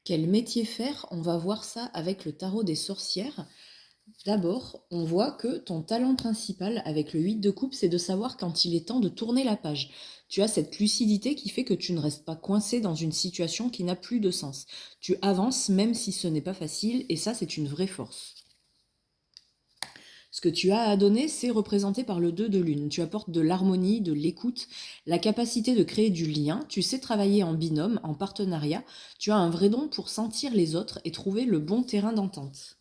Quel métier faire? On va voir ça avec le tarot des sorcières. D'abord, on voit que ton talent principal avec le 8 de coupe, c'est de savoir quand il est temps de tourner la page. Tu as cette lucidité qui fait que tu ne restes pas coincé dans une situation qui n'a plus de sens. Tu avances même si ce n'est pas facile et ça, c'est une vraie force. Ce que tu as à donner, c'est représenté par le 2 de lune. Tu apportes de l'harmonie, de l'écoute, la capacité de créer du lien. Tu sais travailler en binôme, en partenariat. Tu as un vrai don pour sentir les autres et trouver le bon terrain d'entente.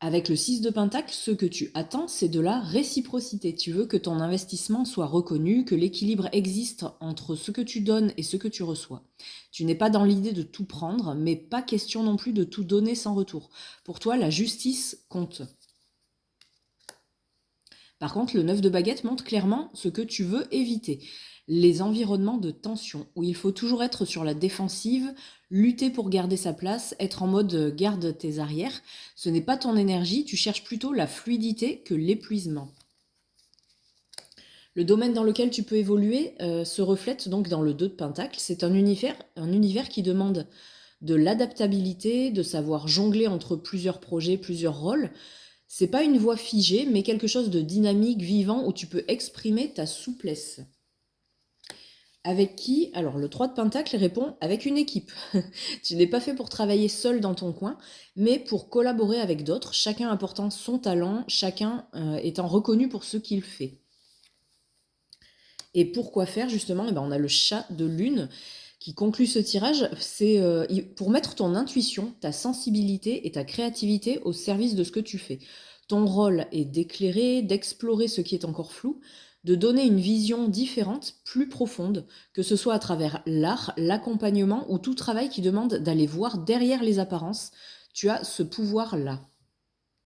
Avec le 6 de Pentacle, ce que tu attends, c'est de la réciprocité. Tu veux que ton investissement soit reconnu, que l'équilibre existe entre ce que tu donnes et ce que tu reçois. Tu n'es pas dans l'idée de tout prendre, mais pas question non plus de tout donner sans retour. Pour toi, la justice compte. Par contre, le 9 de baguette montre clairement ce que tu veux éviter. Les environnements de tension, où il faut toujours être sur la défensive, lutter pour garder sa place, être en mode garde tes arrières. Ce n'est pas ton énergie, tu cherches plutôt la fluidité que l'épuisement. Le domaine dans lequel tu peux évoluer se reflète donc dans le 2 de Pentacle. C'est un univers qui demande de l'adaptabilité, de savoir jongler entre plusieurs projets, plusieurs rôles. C'est pas une voie figée, mais quelque chose de dynamique, vivant, où tu peux exprimer ta souplesse. Avec qui? Alors, le 3 de Pentacle répond avec une équipe. Tu n'es pas fait pour travailler seul dans ton coin, mais pour collaborer avec d'autres, chacun apportant son talent, chacun étant reconnu pour ce qu'il fait. Et pourquoi faire justement? On a le chat de lune qui conclut ce tirage. C'est pour mettre ton intuition, ta sensibilité et ta créativité au service de ce que tu fais. Ton rôle est d'éclairer, d'explorer ce qui est encore flou, de donner une vision différente, plus profonde, que ce soit à travers l'art, l'accompagnement ou tout travail qui demande d'aller voir derrière les apparences. Tu as ce pouvoir-là.